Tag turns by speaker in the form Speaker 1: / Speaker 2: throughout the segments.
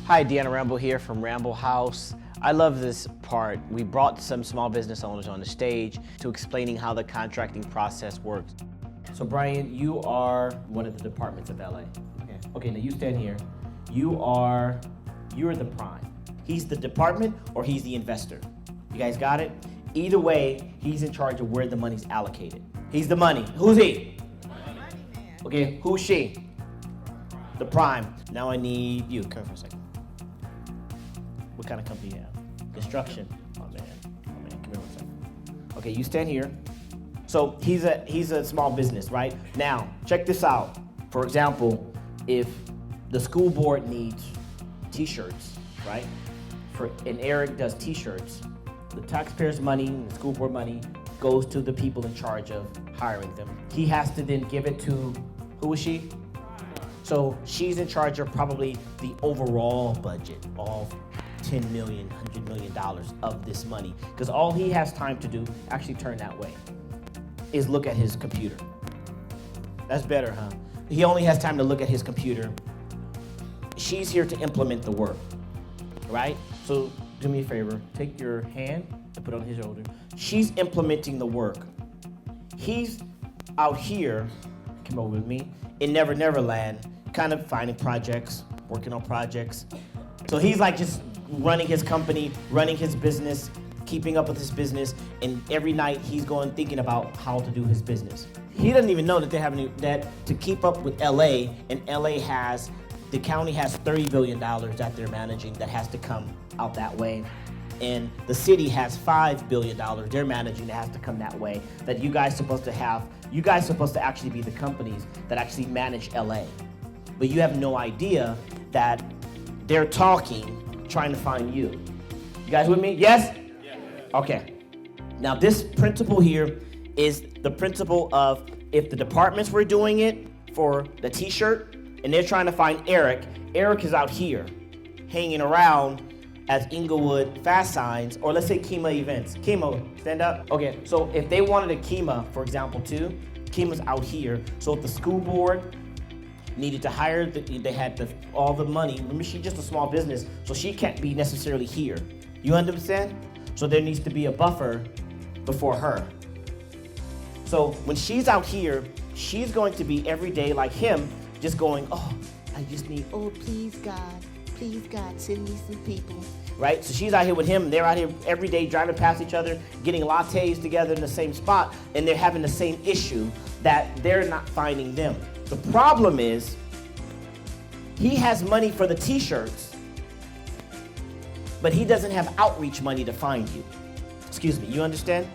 Speaker 1: Hi, Dion Rambo here from Rambo House. I love this part. We brought some small business owners on the stage to explaining how the contracting process works. So Brian, you are one of the departments of LA. Okay, now you stand here. You're the prime. He's the department or he's the investor. You guys got it? Either way, he's in charge of where the money's allocated. He's the money. Who's he?
Speaker 2: Money man.
Speaker 1: Okay, who's she? The prime. Now I need you. Come here for a second. What kind of company do you have? Construction. Oh man. Come here one second. Okay, you stand here. So he's a small business, right? Now, check this out. For example, if the school board needs t-shirts, right? And Eric does t-shirts, the taxpayers' money, the school board money goes to the people in charge of hiring them. He has to then give it to, who is she? So she's in charge of probably the overall budget of $10 million, $100 million of this money. Because all he has time to do, actually turn that way, is look at his computer. That's better, huh? He only has time to look at his computer. She's here to implement the work, right? So do me a favor, take your hand and put it on his shoulder. She's implementing the work. He's out here, come over with me, in Never Never Land, kind of finding projects, working on projects. So he's like just running his company, running his business, keeping up with his business, and every night he's going thinking about how to do his business. He doesn't even know that they have that to keep up with LA, and the county has $30 billion that they're managing that has to come out that way. And the city has $5 billion they're managing that has to come that way, that you guys supposed to have. You guys supposed to actually be the companies that actually manage LA. But you have no idea that they're talking, trying to find you. You guys with me? Yes? Yes. Okay. Now this principle here is the principle of if the departments were doing it for the t-shirt and they're trying to find Eric is out here hanging around as Inglewood Fast Signs, or let's say Kima Events. Kima, stand up. Okay, so if they wanted a Kima, for example, too, Kima's out here. So if the school board needed to hire, they had all the money. Remember, she's just a small business, so she can't be necessarily here. You understand? So there needs to be a buffer before her. So when she's out here, she's going to be every day like him, just going, oh, I just need, oh, please God, send me some people. Right? So she's out here with him, they're out here every day driving past each other, getting lattes together in the same spot, and they're having the same issue that they're not finding them. The problem is, he has money for the t-shirts, but he doesn't have outreach money to find you. Excuse me, you understand?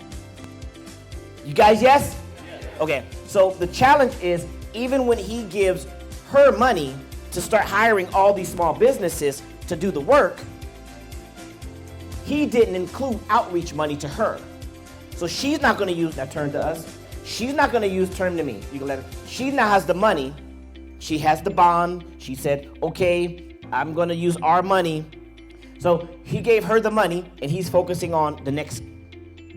Speaker 1: You guys, yes? Okay, so the challenge is, even when he gives her money to start hiring all these small businesses to do the work, he didn't include outreach money to her. So she's not gonna use, now turn to us, she's not gonna use, turn to me, you can let her, she now has the money, she has the bond, she said, okay, I'm gonna use our money. So he gave her the money and he's focusing on the next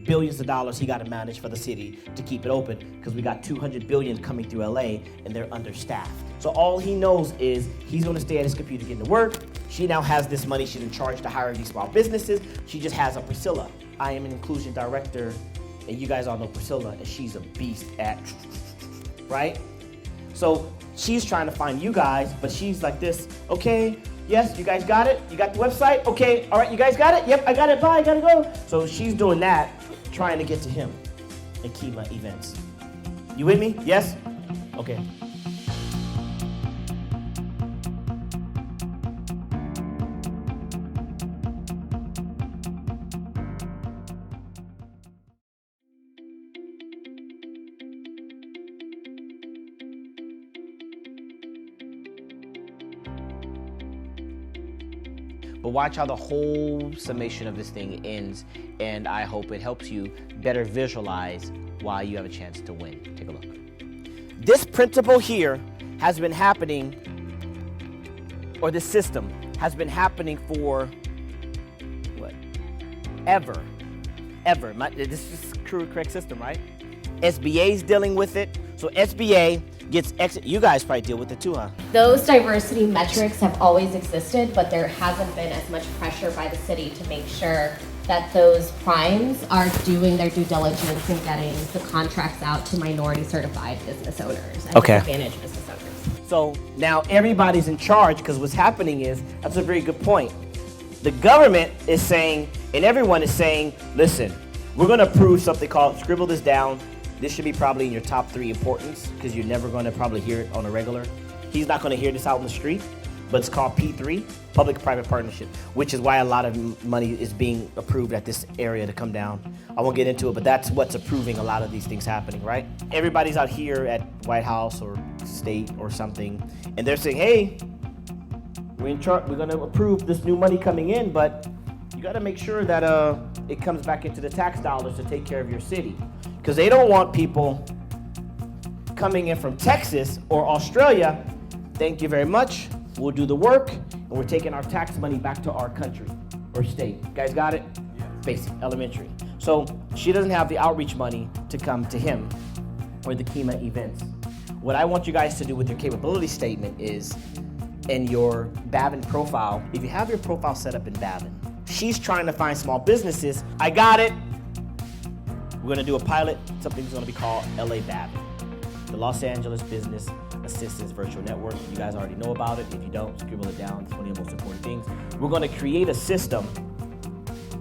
Speaker 1: billions of dollars he gotta manage for the city to keep it open, because we got 200 billion coming through LA and they're understaffed. So all he knows is he's gonna stay at his computer getting to work. She now has this money, she's in charge to hire these small businesses. She just has a Priscilla. I am an inclusion director, and you guys all know Priscilla, and she's a beast at, right? So she's trying to find you guys, but she's like this, okay, yes, you guys got it? You got the website? Okay, all right, you guys got it? Yep, I got it, bye, I gotta go. So she's doing that, trying to get to him at Kima Events. You with me? Yes? Okay. But watch how the whole summation of this thing ends, and I hope it helps you better visualize why you have a chance to win. Take a look. This principle here has been happening, or this system has been happening for, what? Ever. This is the correct system, right? SBA's dealing with it. So SBA, gets exit. You guys probably deal with it too, huh?
Speaker 2: Those diversity metrics have always existed, but there hasn't been as much pressure by the city to make sure that those primes are doing their due diligence in getting the contracts out to minority certified business owners and disadvantaged business owners.
Speaker 1: So now everybody's in charge, because what's happening is, that's a very good point. The government is saying, and everyone is saying, listen, we're going to approve something called, scribble this down. This should be probably in your top 3 importance, because you're never going to probably hear it on a regular. He's not going to hear this out in the street, but it's called P3, Public-Private Partnership, which is why a lot of money is being approved at this area to come down. I won't get into it, but that's what's approving a lot of these things happening, right? Everybody's out here at White House or state or something, and they're saying, hey, we're in charge, we're gonna approve this new money coming in, but you gotta make sure that it comes back into the tax dollars to take care of your city. Because they don't want people coming in from Texas or Australia, thank you very much, we'll do the work, and we're taking our tax money back to our country or state. You guys got it? Yeah. Basic, elementary. So she doesn't have the outreach money to come to him or the KEMA events. What I want you guys to do with your capability statement is, in your Bavin profile, if you have your profile set up in Bavin, she's trying to find small businesses. I got it. We're gonna do a pilot, something's gonna be called LA Bavin, the Los Angeles Business Assistance Virtual Network. You guys already know about it. If you don't, scribble it down. It's one of the most important things. We're gonna create a system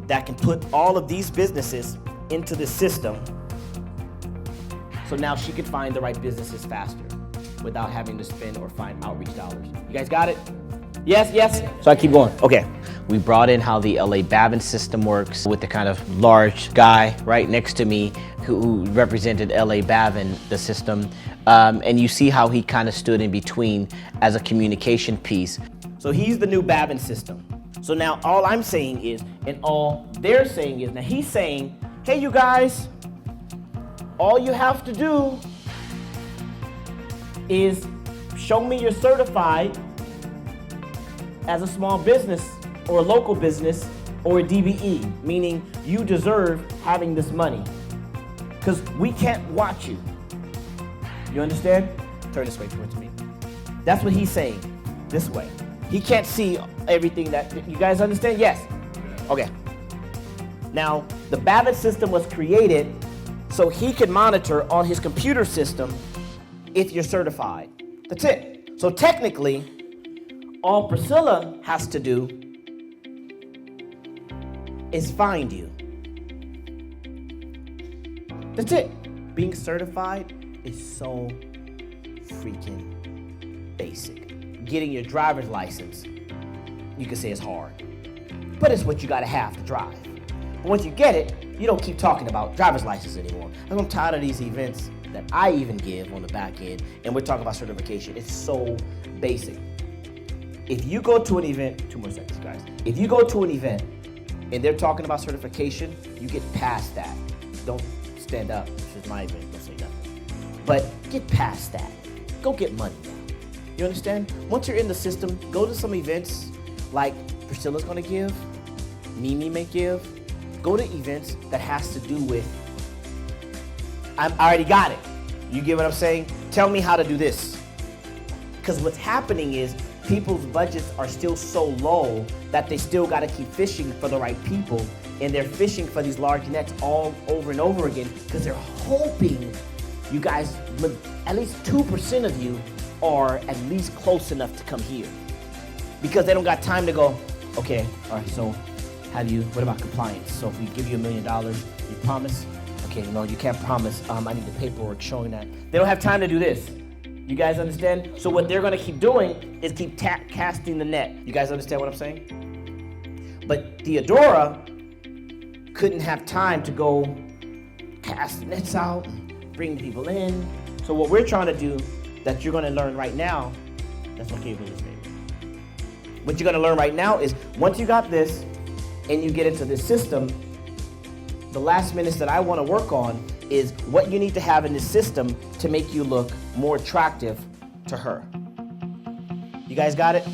Speaker 1: that can put all of these businesses into the system, so now she can find the right businesses faster without having to spend or find outreach dollars. You guys got it? Yes, yes? So I keep going. Okay. We brought in how the LA Bavin system works with the kind of large guy right next to me who represented LA Bavin, the system. And you see how he kind of stood in between as a communication piece. So he's the new Bavin system. So now all I'm saying is, and all they're saying is, now he's saying, hey, you guys, all you have to do is show me you're certified as a small business or a local business or a DBE, meaning you deserve having this money. Because we can't watch you. You understand? Turn this way towards me. That's what he's saying, this way. He can't see everything that, you guys understand? Yes? Okay. Now, the Bavin system was created so he can monitor on his computer system if you're certified. That's it. So technically, all Priscilla has to do is find you. That's it. Being certified is so freaking basic. Getting your driver's license, you can say it's hard, but it's what you gotta have to drive. But once you get it, you don't keep talking about driver's license anymore. I'm tired of these events that I even give on the back end, and we're talking about certification. It's so basic. If you go to an event, 2 more seconds, guys. If you go to an event and they're talking about certification, you get past that. Don't stand up. This is my event. Don't say nothing. But get past that. Go get money now. You understand? Once you're in the system, go to some events like Priscilla's gonna give, Mimi may give. Go to events that has to do with, I already got it. You get what I'm saying? Tell me how to do this. Because what's happening is people's budgets are still so low that they still got to keep fishing for the right people, and they're fishing for these large nets all over and over again because they're hoping you guys, at least 2% of you are at least close enough to come here, because they don't got time to go, okay, all right, so what about compliance? So if we give you $1 million, you promise? Okay, no, you can't promise. I need the paperwork showing that. They don't have time to do this. You guys understand? So what they're gonna keep doing is keep casting the net. You guys understand what I'm saying? But Theodora couldn't have time to go cast the nets out, bring people in. So what we're trying to do, that you're gonna learn right now, that's what cable is, baby. What you're gonna learn right now is, once you got this and you get into this system, the last minutes that I wanna work on is what you need to have in this system to make you look more attractive to her. You guys got it?